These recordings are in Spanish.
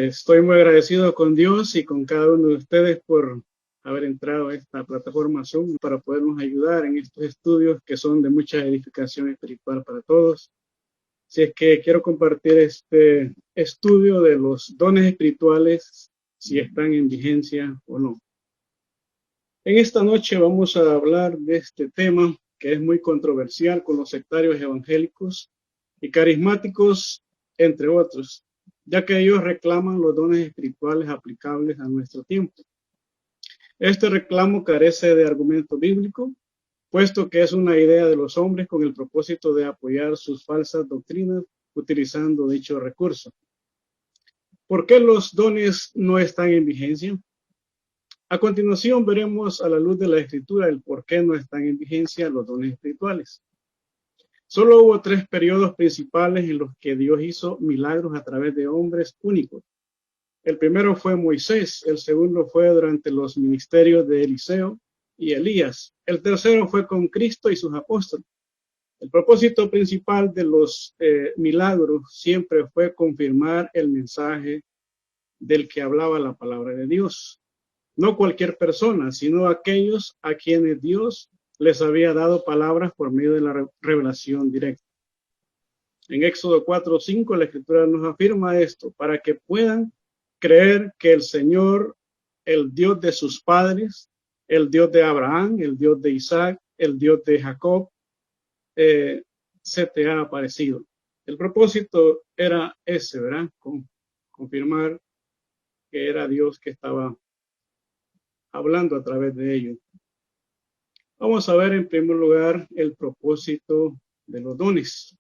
Estoy muy agradecido con Dios y con cada uno de ustedes por haber entrado a esta plataforma Zoom para podernos ayudar en estos estudios que son de mucha edificación espiritual para todos. Si es que quiero compartir este estudio de los dones espirituales, si están en vigencia o no. En esta noche vamos a hablar de este tema que es muy controversial con los sectarios evangélicos y carismáticos, entre otros, ya que ellos reclaman los dones espirituales aplicables a nuestro tiempo. Este reclamo carece de argumento bíblico, puesto que es una idea de los hombres con el propósito de apoyar sus falsas doctrinas utilizando dicho recurso. ¿Por qué los dones no están en vigencia? A continuación veremos a la luz de la Escritura el por qué no están en vigencia los dones espirituales. Solo hubo 3 periodos principales en los que Dios hizo milagros a través de hombres únicos. El primero fue Moisés, el segundo fue durante los ministerios de Eliseo y Elías. El tercero fue con Cristo y sus apóstoles. El propósito principal de los milagros siempre fue confirmar el mensaje del que hablaba la palabra de Dios. No cualquier persona, sino aquellos a quienes Dios les había dado palabras por medio de la revelación directa. En Éxodo 4:5 la Escritura nos afirma esto, para que puedan creer que el Señor, el Dios de sus padres, el Dios de Abraham, el Dios de Isaac, el Dios de Jacob, se te ha aparecido. El propósito era ese, ¿verdad? Confirmar que era Dios que estaba hablando a través de ellos. Vamos a ver en primer lugar el propósito de los dones.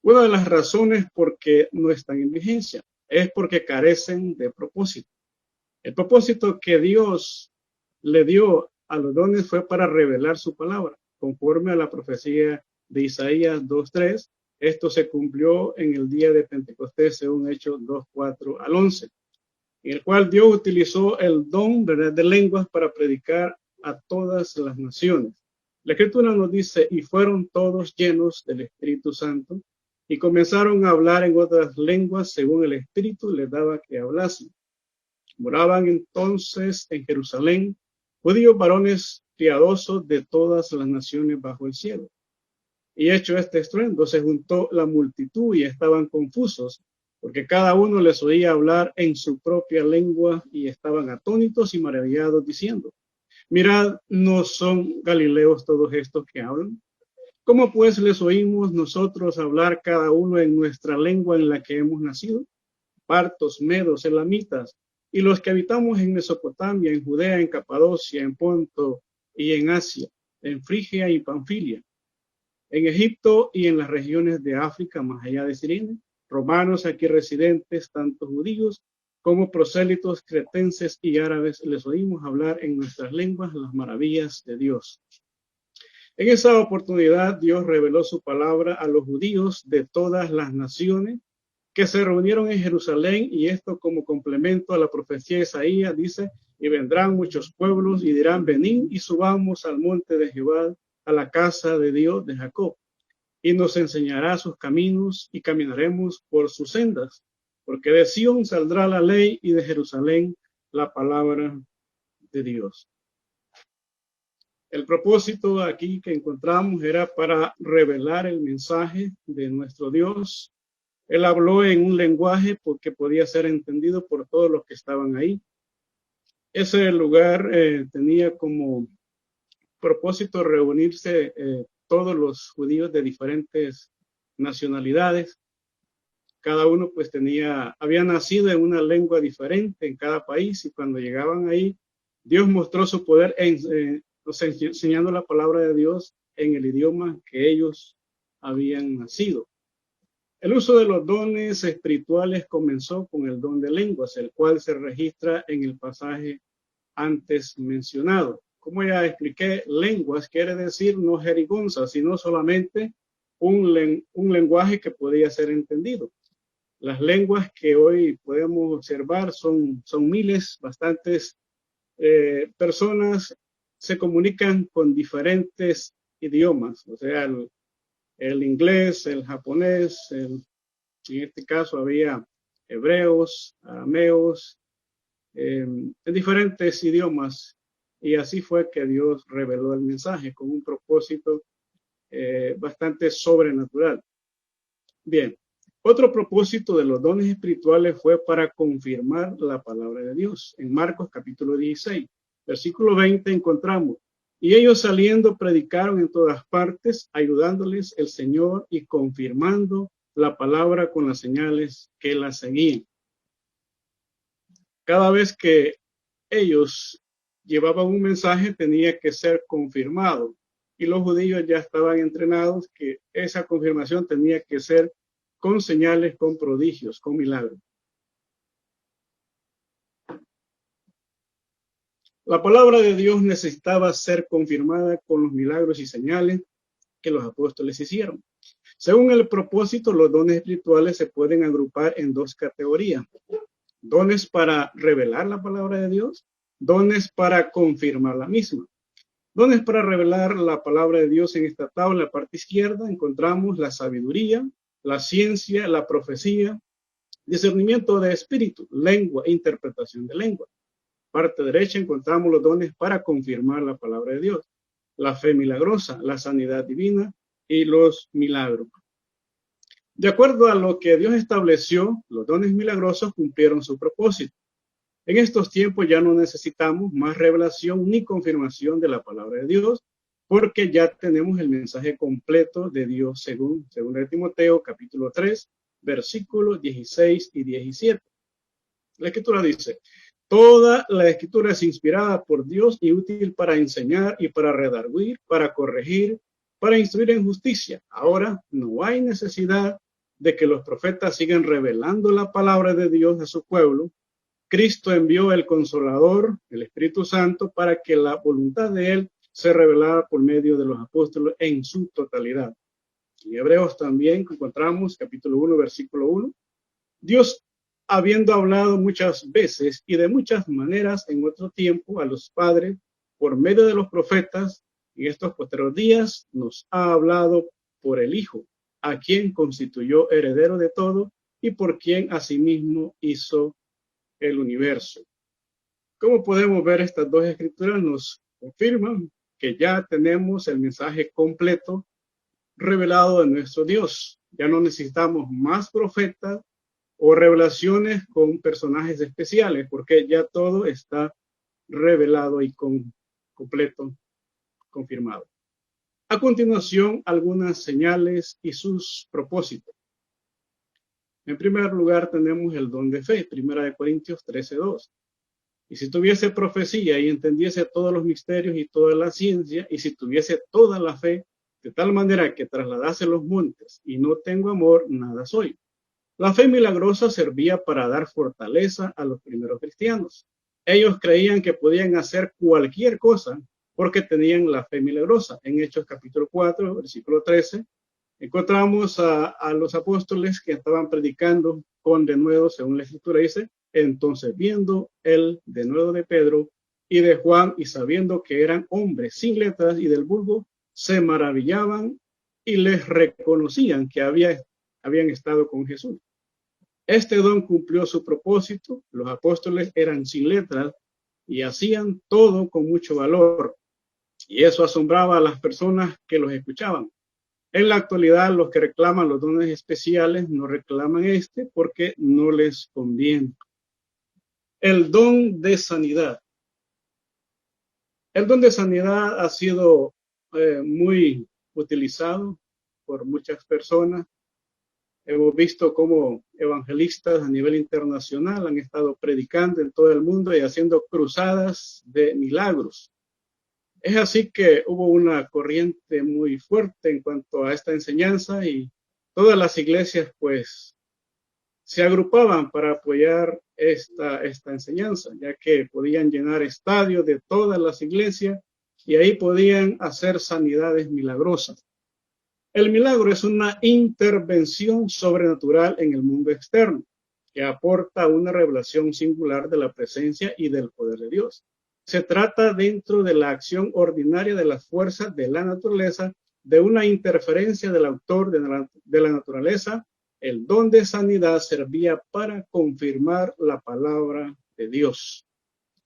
Una de las razones por qué no están en vigencia es porque carecen de propósito. El propósito que Dios le dio a los dones fue para revelar su palabra, conforme a la profecía de Isaías 2:3. Esto se cumplió en el día de Pentecostés, según Hechos 2:4 al 11, en el cual Dios utilizó el don de lenguas para predicar a todas las naciones. La Escritura nos dice, y fueron todos llenos del Espíritu Santo, y comenzaron a hablar en otras lenguas según el Espíritu les daba que hablasen. Moraban entonces en Jerusalén judíos varones piadosos de todas las naciones bajo el cielo. Y hecho este estruendo, se juntó la multitud y estaban confusos, porque cada uno les oía hablar en su propia lengua y estaban atónitos y maravillados diciendo, mirad, ¿no son galileos todos estos que hablan? ¿Cómo pues les oímos nosotros hablar cada uno en nuestra lengua en la que hemos nacido? Partos, medos, elamitas, y los que habitamos en Mesopotamia, en Judea, en Capadocia, en Ponto y en Asia, en Frigia y Panfilia, en Egipto y en las regiones de África más allá de Sirene, romanos aquí residentes, tanto judíos como prosélitos, cretenses y árabes, les oímos hablar en nuestras lenguas las maravillas de Dios. En esa oportunidad Dios reveló su palabra a los judíos de todas las naciones que se reunieron en Jerusalén, y esto como complemento a la profecía de Isaías dice, y vendrán muchos pueblos y dirán, venid y subamos al monte de Jehová, a la casa de Dios de Jacob, y nos enseñará sus caminos y caminaremos por sus sendas, porque de Sión saldrá la ley y de Jerusalén la palabra de Dios. El propósito aquí que encontramos era para revelar el mensaje de nuestro Dios. Él habló en un lenguaje porque podía ser entendido por todos los que estaban ahí. Ese lugar tenía como propósito reunirse todos los judíos de diferentes nacionalidades. Cada uno pues había nacido en una lengua diferente en cada país, y cuando llegaban ahí, Dios mostró su poder enseñando la palabra de Dios en el idioma que ellos habían nacido. El uso de los dones espirituales comenzó con el don de lenguas, el cual se registra en el pasaje antes mencionado. Como ya expliqué, lenguas quiere decir no jerigonza, sino solamente un lenguaje que podía ser entendido. Las lenguas que hoy podemos observar son miles, bastantes personas se comunican con diferentes idiomas, o sea, el inglés, el japonés, en este caso había hebreos, arameos, en diferentes idiomas. Y así fue que Dios reveló el mensaje con un propósito bastante sobrenatural. Bien, otro propósito de los dones espirituales fue para confirmar la palabra de Dios. En Marcos capítulo 16, versículo 20 encontramos: y ellos saliendo predicaron en todas partes, ayudándoles el Señor y confirmando la palabra con las señales que la seguían. Cada vez que ellos llevaban un mensaje tenía que ser confirmado, y los judíos ya estaban entrenados que esa confirmación tenía que ser con señales, con prodigios, con milagros. La palabra de Dios necesitaba ser confirmada con los milagros y señales que los apóstoles hicieron. Según el propósito, los dones espirituales se pueden agrupar en dos categorías: dones para revelar la palabra de Dios, dones para confirmar la misma. Dones para revelar la palabra de Dios. En esta tabla, en la parte izquierda, encontramos la sabiduría, la ciencia, la profecía, discernimiento de espíritu, lengua, interpretación de lengua. Parte derecha encontramos los dones para confirmar la palabra de Dios: la fe milagrosa, la sanidad divina y los milagros. De acuerdo a lo que Dios estableció, los dones milagrosos cumplieron su propósito. En estos tiempos ya no necesitamos más revelación ni confirmación de la palabra de Dios, porque ya tenemos el mensaje completo de Dios según Timoteo capítulo 3, versículos 16 y 17. La Escritura dice: toda la Escritura es inspirada por Dios y útil para enseñar y para redarguir, para corregir, para instruir en justicia. Ahora no hay necesidad de que los profetas sigan revelando la palabra de Dios a su pueblo. Cristo envió el Consolador, el Espíritu Santo, para que la voluntad de Él se revelara por medio de los apóstoles en su totalidad. En Hebreos también encontramos, capítulo 1, versículo 1, Dios, habiendo hablado muchas veces y de muchas maneras en otro tiempo a los padres por medio de los profetas, en estos posteriores días nos ha hablado por el Hijo, a quien constituyó heredero de todo y por quien asimismo hizo el universo. Como podemos ver, estas dos escrituras nos confirman que ya tenemos el mensaje completo revelado de nuestro Dios. Ya no necesitamos más profetas o revelaciones con personajes especiales, porque ya todo está revelado y completo, confirmado. A continuación, algunas señales y sus propósitos. En primer lugar, tenemos el don de fe, 1 Corintios 13:2. Y si tuviese profecía y entendiese todos los misterios y toda la ciencia, y si tuviese toda la fe, de tal manera que trasladase los montes, y no tengo amor, nada soy. La fe milagrosa servía para dar fortaleza a los primeros cristianos. Ellos creían que podían hacer cualquier cosa porque tenían la fe milagrosa. En Hechos capítulo 4, versículo 13, encontramos a los apóstoles que estaban predicando con denuedo, según la Escritura dice: entonces viendo el denuedo de Pedro y de Juan, y sabiendo que eran hombres sin letras y del vulgo, se maravillaban y les reconocían que habían estado con Jesús. Este don cumplió su propósito. Los apóstoles eran sin letras y hacían todo con mucho valor, y eso asombraba a las personas que los escuchaban. En la actualidad, los que reclaman los dones especiales no reclaman porque no les conviene. El don de sanidad. El don de sanidad ha sido muy utilizado por muchas personas. Hemos visto cómo evangelistas a nivel internacional han estado predicando en todo el mundo y haciendo cruzadas de milagros. Es así que hubo una corriente muy fuerte en cuanto a esta enseñanza, y todas las iglesias pues se agrupaban para apoyar esta enseñanza, ya que podían llenar estadios de todas las iglesias y ahí podían hacer sanidades milagrosas. El milagro es una intervención sobrenatural en el mundo externo que aporta una revelación singular de la presencia y del poder de Dios. Se trata, dentro de la acción ordinaria de las fuerzas de la naturaleza, de una interferencia del autor de la naturaleza El don de sanidad servía para confirmar la palabra de Dios.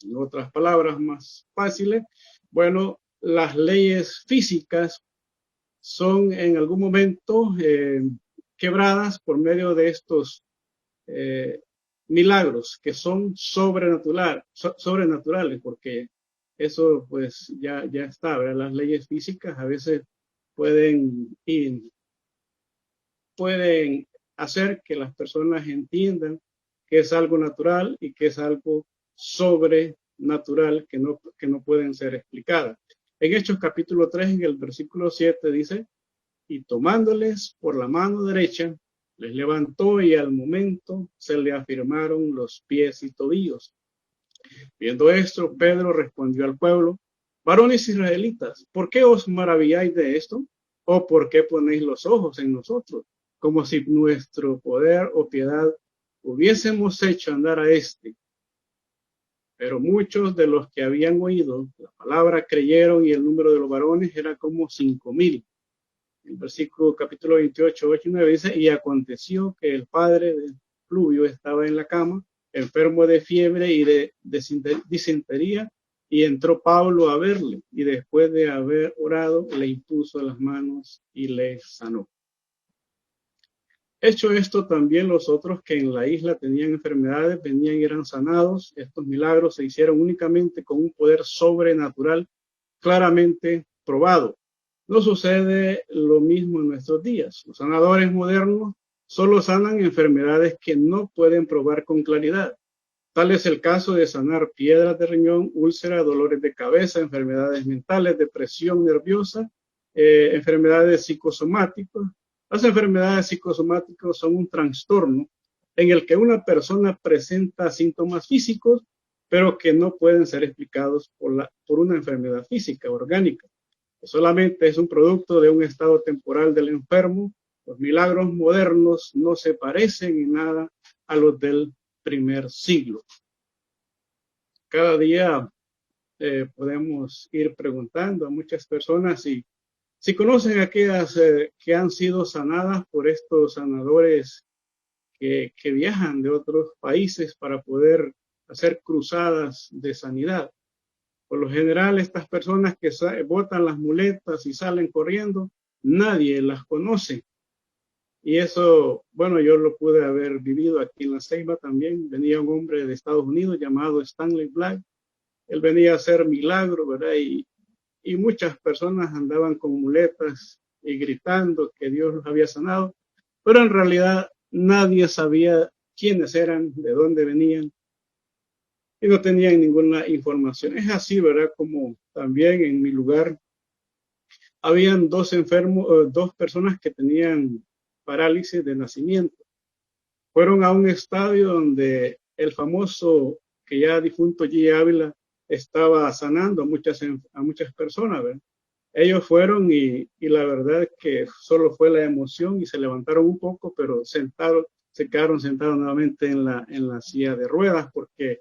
En otras palabras más fáciles, bueno, las leyes físicas son en algún momento quebradas por medio de estos milagros que son sobrenaturales, porque eso pues ya está, ¿verdad? Las leyes físicas a veces pueden hacer que las personas entiendan que es algo natural y que es algo sobrenatural que no pueden ser explicadas. En Hechos capítulo 3, en el versículo 7 dice, y tomándoles por la mano derecha, les levantó y al momento se le afirmaron los pies y tobillos. Viendo esto, Pedro respondió al pueblo, varones israelitas, ¿por qué os maravilláis de esto? ¿O por qué ponéis los ojos en nosotros? Como si nuestro poder o piedad hubiésemos hecho andar a este. Pero muchos de los que habían oído la palabra creyeron y el número de los varones era como 5,000. El versículo capítulo 28, 8 y 9 dice, y aconteció que el padre de Fluvio estaba en la cama, enfermo de fiebre y de disentería, y entró Pablo a verle, y después de haber orado, le impuso las manos y le sanó. Hecho esto, también los otros que en la isla tenían enfermedades venían y eran sanados. Estos milagros se hicieron únicamente con un poder sobrenatural claramente probado. No sucede lo mismo en nuestros días. Los sanadores modernos solo sanan enfermedades que no pueden probar con claridad. Tal es el caso de sanar piedras de riñón, úlceras, dolores de cabeza, enfermedades mentales, depresión nerviosa, enfermedades psicosomáticas. Las enfermedades psicosomáticas son un trastorno en el que una persona presenta síntomas físicos, pero que no pueden ser explicados por una enfermedad física, orgánica. Solamente es un producto de un estado temporal del enfermo. Los milagros modernos no se parecen en nada a los del primer siglo. Cada día podemos ir preguntando a muchas personas si conocen a aquellas que han sido sanadas por estos sanadores que viajan de otros países para poder hacer cruzadas de sanidad. Por lo general, estas personas que botan las muletas y salen corriendo, nadie las conoce. Y eso, bueno, yo lo pude haber vivido aquí en La Ceiba también. Venía un hombre de Estados Unidos llamado Stanley Black. Él venía a hacer milagros, ¿verdad? Y muchas personas andaban con muletas y gritando que Dios los había sanado. Pero en realidad nadie sabía quiénes eran, de dónde venían. Y no tenían ninguna información. Es así, ¿verdad? Como también en mi lugar habían dos personas que tenían parálisis de nacimiento. Fueron a un estadio donde el famoso, que ya difunto G. Ávila, estaba sanando a muchas personas, ¿verdad? Ellos fueron y la verdad es que solo fue la emoción y se levantaron un poco, pero se quedaron sentados nuevamente en la silla de ruedas porque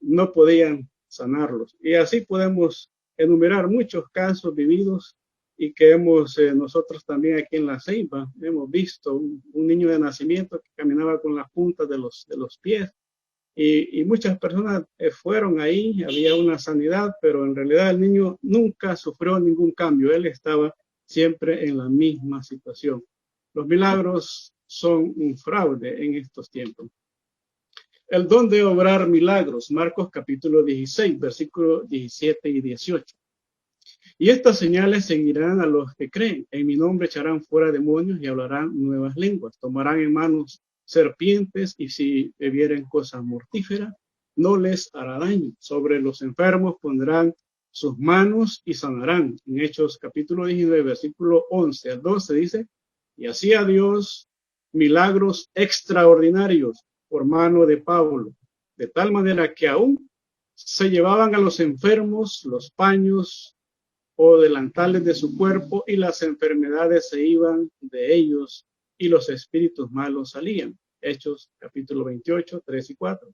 no podían sanarlos. Y así podemos enumerar muchos casos vividos y que nosotros también aquí en La Ceiba hemos visto un niño de nacimiento que caminaba con las puntas de los pies y muchas personas fueron ahí, había una sanidad, pero en realidad el niño nunca sufrió ningún cambio, él estaba siempre en la misma situación. Los milagros son un fraude en estos tiempos. El don de obrar milagros, Marcos capítulo 16, versículos 17 y 18. Y estas señales seguirán a los que creen. En mi nombre echarán fuera demonios y hablarán nuevas lenguas. Tomarán en manos serpientes y si bebieren cosa mortífera, no les hará daño. Sobre los enfermos pondrán sus manos y sanarán. En Hechos capítulo 19, versículo 11 al 12 dice, y hacía Dios milagros extraordinarios por mano de Pablo, de tal manera que aún se llevaban a los enfermos los paños o delantales de su cuerpo y las enfermedades se iban de ellos y los espíritus malos salían. Hechos capítulo 28, 3 y 4.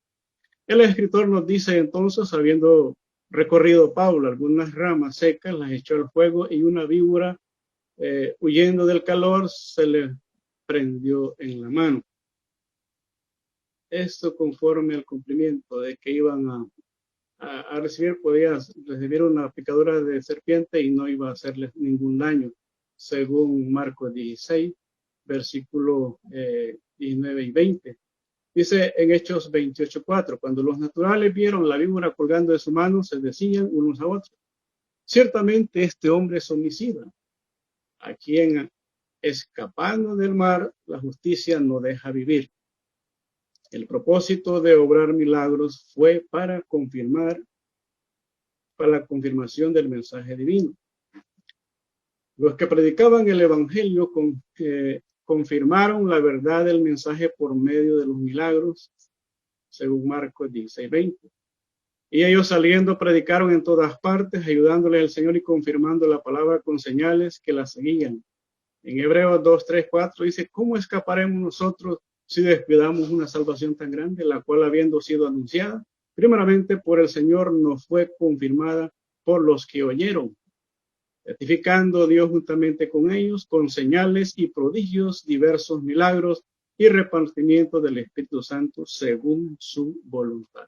El escritor nos dice entonces, habiendo recorrido Pablo algunas ramas secas, las echó al fuego y una víbora huyendo del calor se le prendió en la mano. Esto conforme al cumplimiento de que iban a recibir, podía recibir una picadura de serpiente y no iba a hacerles ningún daño, según Marcos 16, versículo 19 y 20. Dice en Hechos 28:4, cuando los naturales vieron la víbora colgando de su mano, se decían unos a otros, ciertamente este hombre es homicida, a quien escapando del mar la justicia no deja vivir. El propósito de obrar milagros fue para la confirmación del mensaje divino. Los que predicaban el evangelio confirmaron la verdad del mensaje por medio de los milagros, según Marcos 16:20. Y ellos saliendo predicaron en todas partes, ayudándole al Señor y confirmando la palabra con señales que la seguían. En Hebreos 2:3-4 dice, ¿cómo escaparemos nosotros si descuidamos una salvación tan grande, la cual habiendo sido anunciada, primeramente por el Señor nos fue confirmada por los que oyeron, certificando Dios juntamente con ellos, con señales y prodigios, diversos milagros y repartimiento del Espíritu Santo según su voluntad.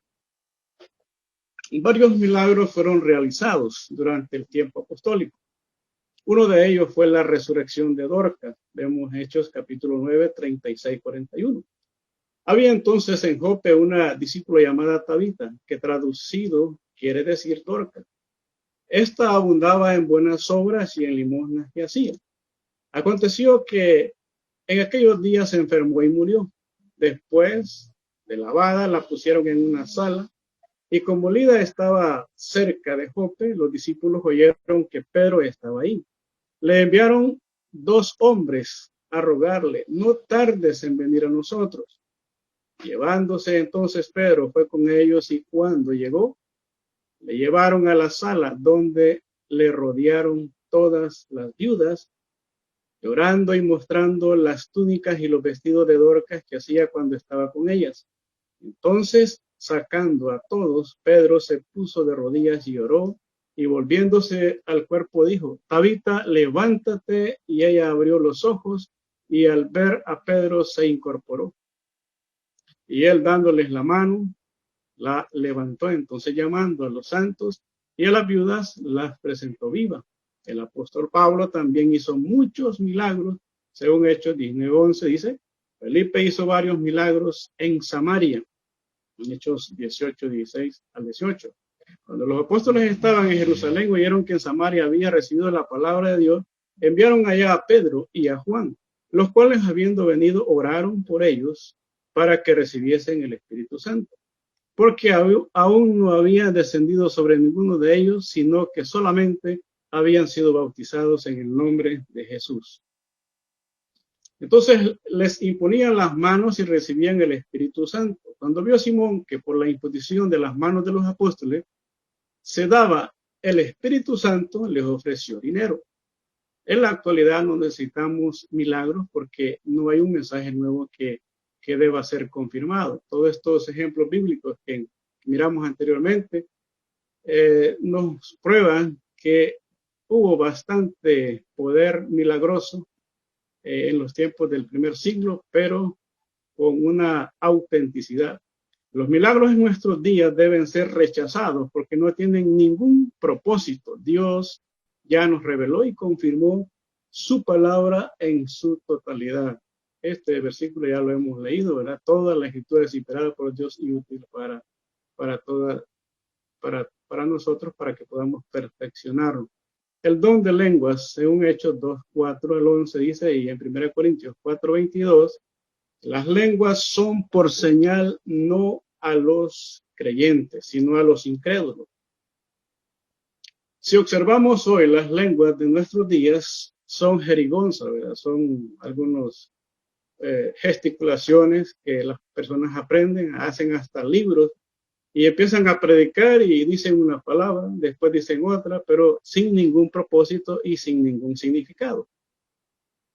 Y varios milagros fueron realizados durante el tiempo apostólico. Uno de ellos fue la resurrección de Dorcas. Vemos Hechos capítulo 9, 36-41. Había entonces en Jope una discípula llamada Tabita, que traducido quiere decir Dorcas. Esta abundaba en buenas obras y en limosnas que hacía. Aconteció que en aquellos días se enfermó y murió. Después de lavada la pusieron en una sala, y como Lida estaba cerca de Jope, los discípulos oyeron que Pedro estaba ahí. Le enviaron 2 hombres a rogarle, no tardes en venir a nosotros. Llevándose entonces Pedro fue con ellos, y cuando llegó, le llevaron a la sala donde le rodearon todas las viudas, llorando y mostrando las túnicas y los vestidos de Dorcas que hacía cuando estaba con ellas. Entonces, sacando a todos, Pedro se puso de rodillas y oró, y volviéndose al cuerpo dijo, Tabita, levántate, y ella abrió los ojos, y al ver a Pedro se incorporó. Y él dándoles la mano, la levantó. Entonces llamando a los santos y a las viudas, las presentó viva. El apóstol Pablo también hizo muchos milagros, según Hechos 19:11 dice, Felipe hizo varios milagros en Samaria, en Hechos 18:16-18. Cuando los apóstoles estaban en Jerusalén, oyeron que en Samaria había recibido la palabra de Dios, enviaron allá a Pedro y a Juan, los cuales habiendo venido oraron por ellos para que recibiesen el Espíritu Santo, porque aún no había descendido sobre ninguno de ellos, sino que solamente habían sido bautizados en el nombre de Jesús. Entonces les imponían las manos y recibían el Espíritu Santo. Cuando vio Simón que por la imposición de las manos de los apóstoles se daba el Espíritu Santo, les ofreció dinero. En la actualidad no necesitamos milagros porque no hay un mensaje nuevo que deba ser confirmado. Todos estos ejemplos bíblicos que miramos anteriormente nos prueban que hubo bastante poder milagroso en los tiempos del primer siglo, pero con una autenticidad. Los milagros en nuestros días deben ser rechazados porque no tienen ningún propósito. Dios ya nos reveló y confirmó su palabra en su totalidad. Este versículo ya lo hemos leído, ¿verdad? Toda la escritura es inspirada por Dios y útil para nosotros, para que podamos perfeccionarlo. El don de lenguas, según Hechos 2:4-11 dice, y en 1 Corintios 4:22, las lenguas son por señal no a los creyentes, sino a los incrédulos. Si observamos hoy las lenguas de nuestros días, son jerigonzas, ¿verdad? Son algunos gesticulaciones que las personas aprenden, hacen hasta libros y empiezan a predicar y dicen una palabra, después dicen otra, pero sin ningún propósito y sin ningún significado.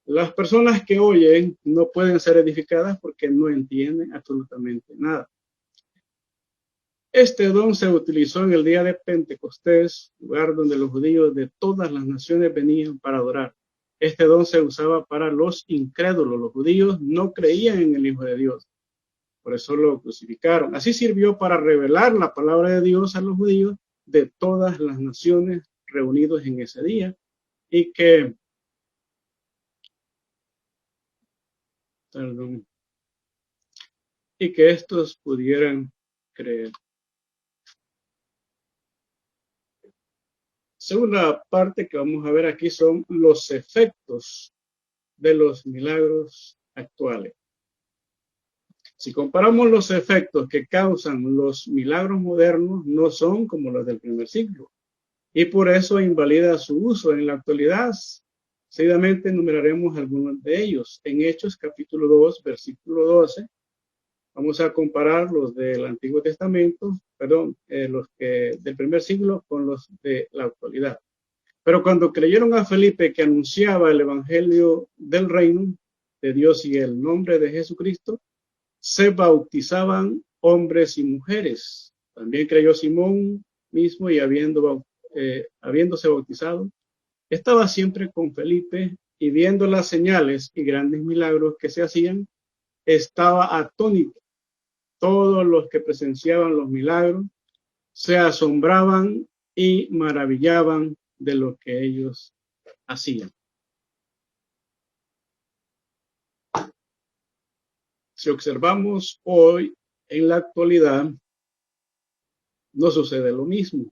Las personas que oyen no pueden ser edificadas porque no entienden absolutamente nada. Este don se utilizó en el día de Pentecostés, lugar donde los judíos de todas las naciones venían para adorar. Este don se usaba para los incrédulos. Los judíos no creían en el Hijo de Dios. Por eso lo crucificaron. Así sirvió para revelar la palabra de Dios a los judíos de todas las naciones reunidos en ese día y que, estos pudieran creer. Segunda parte que vamos a ver aquí son los efectos de los milagros actuales. Si comparamos los efectos que causan los milagros modernos, no son como los del primer siglo, y por eso invalida su uso en la actualidad. Seguidamente enumeraremos algunos de ellos. En Hechos capítulo 2, versículo 12, vamos a comparar los del Antiguo Testamento, los que del primer siglo con los de la actualidad. Pero cuando creyeron a Felipe que anunciaba el evangelio del reino de Dios y el nombre de Jesucristo, se bautizaban hombres y mujeres. También creyó Simón mismo y habiéndose bautizado, estaba siempre con Felipe y viendo las señales y grandes milagros que se hacían, estaba atónito. Todos los que presenciaban los milagros se asombraban y maravillaban de lo que ellos hacían. Si observamos hoy, en la actualidad, no sucede lo mismo.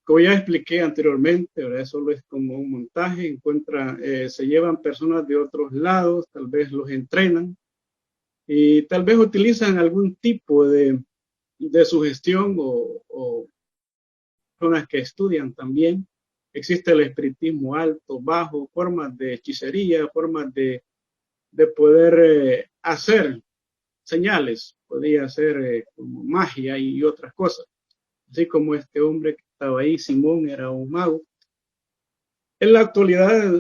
Como ya expliqué anteriormente, ahora solo es como un montaje, se llevan personas de otros lados, tal vez los entrenan y tal vez utilizan algún tipo de sugestión o personas que estudian también. Existe el espiritismo alto, bajo, formas de hechicería, formas de poder hacer señales, podía ser como magia y otras cosas. Así como este hombre que estaba ahí, Simón, era un mago. En la actualidad,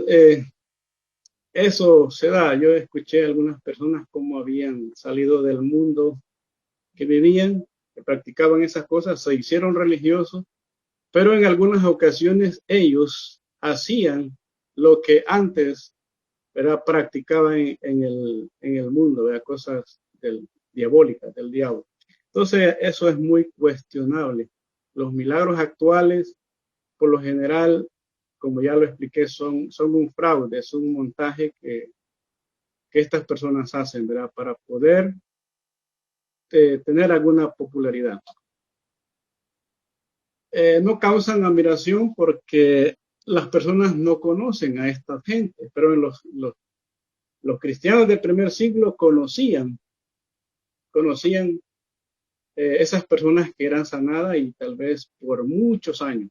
eso se da. Yo escuché a algunas personas cómo habían salido del mundo que vivían, que practicaban esas cosas, se hicieron religiosos, pero en algunas ocasiones ellos hacían lo que antes practicaban en el mundo, cosas diabólicas, del diablo. Entonces, eso es muy cuestionable. Los milagros actuales, por lo general, como ya lo expliqué, son un fraude, son un montaje que estas personas hacen, ¿verdad? Para poder tener alguna popularidad. No causan admiración porque las personas no conocen a esta gente, pero en los cristianos del primer siglo conocían esas personas que eran sanadas y tal vez por muchos años.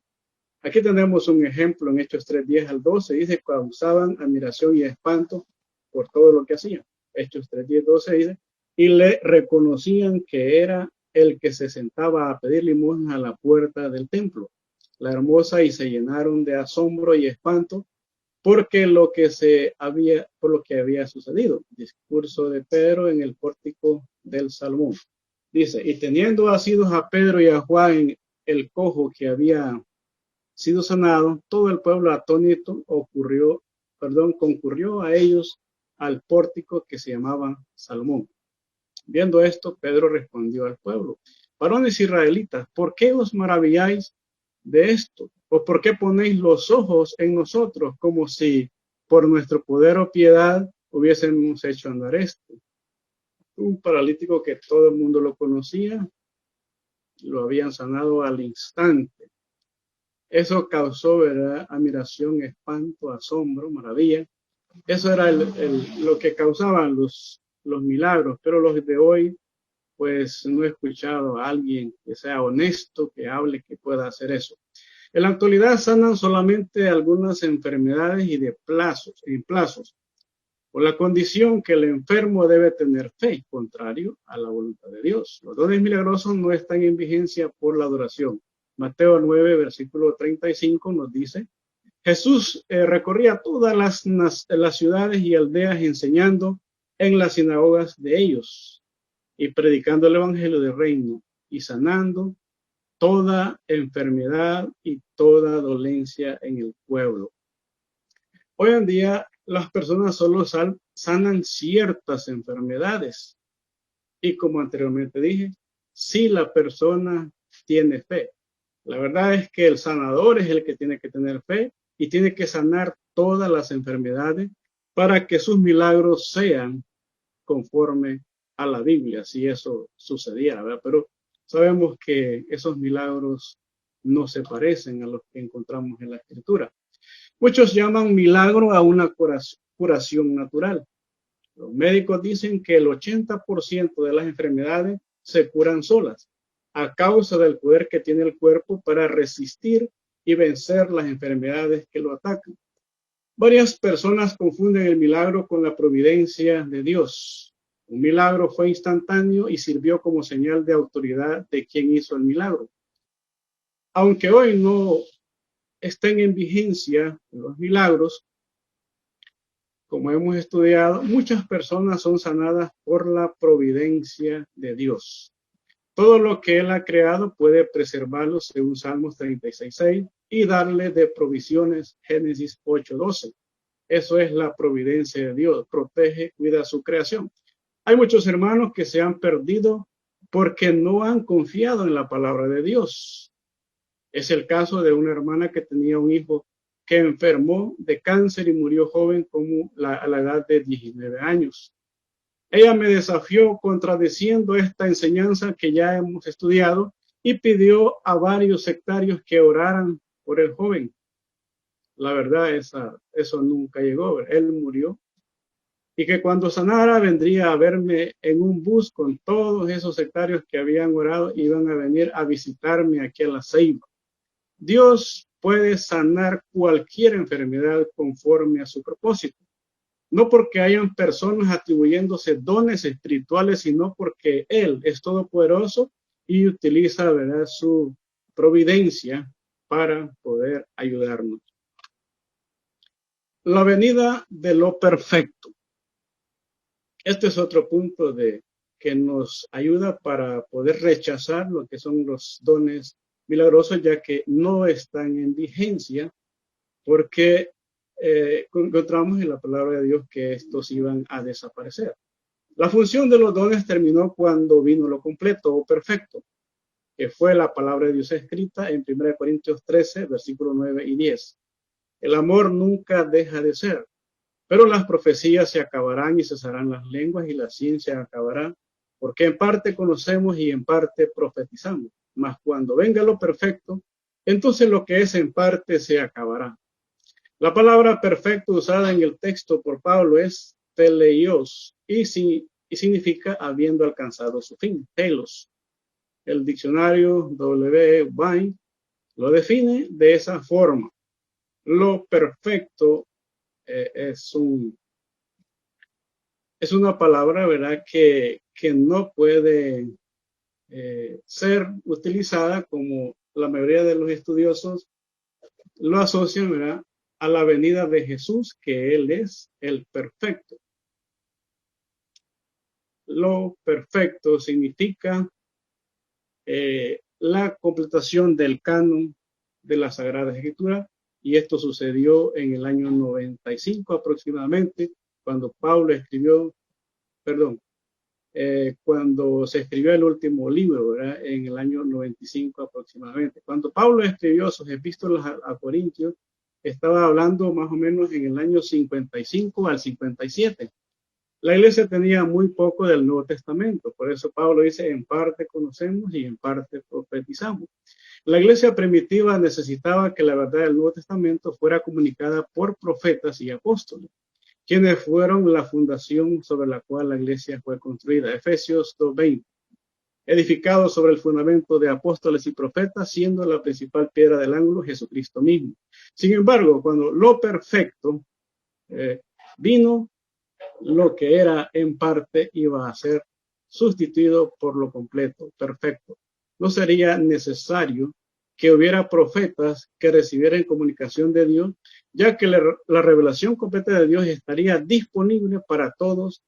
Aquí tenemos un ejemplo en Hechos 3:10 al 12, dice, causaban admiración y espanto por todo lo que hacían. Hechos 3:10, 12 dice, y le reconocían que era el que se sentaba a pedir limosna a la puerta del templo, la hermosa, y se llenaron de asombro y espanto por lo que había sucedido. Discurso de Pedro en el pórtico del Salmón. Dice, y teniendo asidos a Pedro y a Juan, el cojo que había sido sanado, todo el pueblo atónito concurrió a ellos al pórtico que se llamaba Salmón. Viendo esto, Pedro respondió al pueblo, varones israelitas, ¿por qué os maravilláis de esto? ¿O por qué ponéis los ojos en nosotros como si por nuestro poder o piedad hubiésemos hecho andar esto? Un paralítico que todo el mundo lo conocía, lo habían sanado al instante. Eso causó, ¿verdad?, admiración, espanto, asombro, maravilla. Eso era lo que causaban los milagros, pero los de hoy, pues no he escuchado a alguien que sea honesto, que hable, que pueda hacer eso. En la actualidad sanan solamente algunas enfermedades y en plazos, por la condición que el enfermo debe tener fe, contrario a la voluntad de Dios. Los dones milagrosos no están en vigencia por la adoración. Mateo 9, versículo 35 nos dice, Jesús recorría todas las ciudades y aldeas enseñando en las sinagogas de ellos y predicando el evangelio del reino y sanando toda enfermedad y toda dolencia en el pueblo. Hoy en día las personas solo sanan ciertas enfermedades y como anteriormente dije, si la persona tiene fe. La verdad es que el sanador es el que tiene que tener fe y tiene que sanar todas las enfermedades para que sus milagros sean conforme a la Biblia, si eso sucediera, ¿verdad? Pero sabemos que esos milagros no se parecen a los que encontramos en la Escritura. Muchos llaman milagro a una curación natural. Los médicos dicen que el 80% de las enfermedades se curan solas a causa del poder que tiene el cuerpo para resistir y vencer las enfermedades que lo atacan. Varias personas confunden el milagro con la providencia de Dios. Un milagro fue instantáneo y sirvió como señal de autoridad de quien hizo el milagro. Aunque hoy no estén en vigencia los milagros, como hemos estudiado, muchas personas son sanadas por la providencia de Dios. Todo lo que Él ha creado puede preservarlo, según Salmos 36:6, y darle de provisiones, Génesis 8:12. Eso es la providencia de Dios, protege, cuida su creación. Hay muchos hermanos que se han perdido porque no han confiado en la palabra de Dios. Es el caso de una hermana que tenía un hijo que enfermó de cáncer y murió joven como a la edad de 19 años. Ella me desafió contradiciendo esta enseñanza que ya hemos estudiado y pidió a varios sectarios que oraran por el joven. La verdad, eso nunca llegó. Él murió. Y que cuando sanara vendría a verme en un bus con todos esos sectarios que habían orado y iban a venir a visitarme aquí a La Ceiba. Dios puede sanar cualquier enfermedad conforme a su propósito. No porque hayan personas atribuyéndose dones espirituales, sino porque Él es todopoderoso y utiliza, ¿verdad?, su providencia para poder ayudarnos. La venida de lo perfecto. Este es otro punto que nos ayuda para poder rechazar lo que son los dones milagrosos, ya que no están en vigencia, porque encontramos en la palabra de Dios que estos iban a desaparecer. La función de los dones terminó cuando vino lo completo o perfecto, que fue la palabra de Dios escrita en 1 Corintios 13, versículos 9 y 10. El amor nunca deja de ser, pero las profecías se acabarán y cesarán las lenguas y la ciencia acabará, porque en parte conocemos y en parte profetizamos. Mas cuando venga lo perfecto, entonces lo que es en parte se acabará. La palabra perfecto usada en el texto por Pablo es teleios y significa habiendo alcanzado su fin, telos. El diccionario W. Vine lo define de esa forma. Lo perfecto es una palabra, ¿verdad?, que no puede ser utilizada como la mayoría de los estudiosos lo asocian, ¿verdad?, a la venida de Jesús, que Él es el perfecto. Lo perfecto significa la completación del canon de la Sagrada Escritura, y esto sucedió en el año 95 aproximadamente, cuando cuando se escribió el último libro, ¿verdad?, en el año 95 aproximadamente. Cuando Pablo escribió sus epístolas a Corintios, estaba hablando más o menos en el año 55 al 57. La iglesia tenía muy poco del Nuevo Testamento, por eso Pablo dice, en parte conocemos y en parte profetizamos. La iglesia primitiva necesitaba que la verdad del Nuevo Testamento fuera comunicada por profetas y apóstoles, quienes fueron la fundación sobre la cual la iglesia fue construida. Efesios 2:20. Edificado sobre el fundamento de apóstoles y profetas, siendo la principal piedra del ángulo Jesucristo mismo. Sin embargo, cuando lo perfecto vino, lo que era en parte iba a ser sustituido por lo completo, perfecto. No sería necesario que hubiera profetas que recibieran comunicación de Dios, ya que la revelación completa de Dios estaría disponible para todos,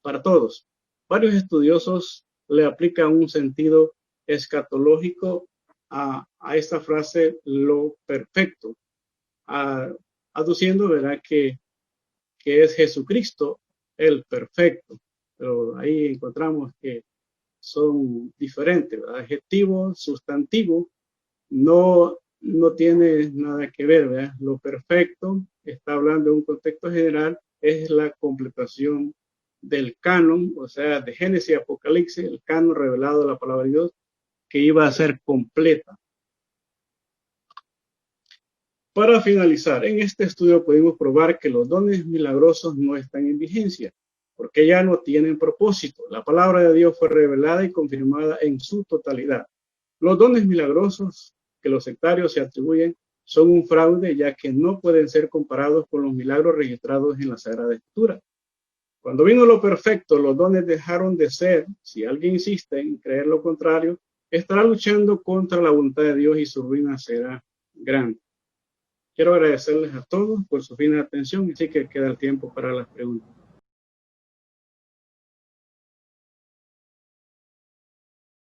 para todos. Varios estudiosos le aplican un sentido escatológico a esta frase, lo perfecto, aduciendo, ¿verdad?, que es Jesucristo el perfecto. Pero ahí encontramos que son diferentes, ¿verdad? Adjetivo, sustantivo, no tiene nada que ver, ¿verdad? Lo perfecto está hablando de un contexto general, es la completación del canon, o sea, de Génesis y Apocalipsis, el canon revelado de la palabra de Dios, que iba a ser completa. Para finalizar, en este estudio pudimos probar que los dones milagrosos no están en vigencia, porque ya no tienen propósito. La palabra de Dios fue revelada y confirmada en su totalidad. Los dones milagrosos que los sectarios se atribuyen son un fraude, ya que no pueden ser comparados con los milagros registrados en la Sagrada Escritura. Cuando vino lo perfecto, los dones dejaron de ser. Si alguien insiste en creer lo contrario, estará luchando contra la voluntad de Dios y su ruina será grande. Quiero agradecerles a todos por su fina atención, así que queda el tiempo para las preguntas.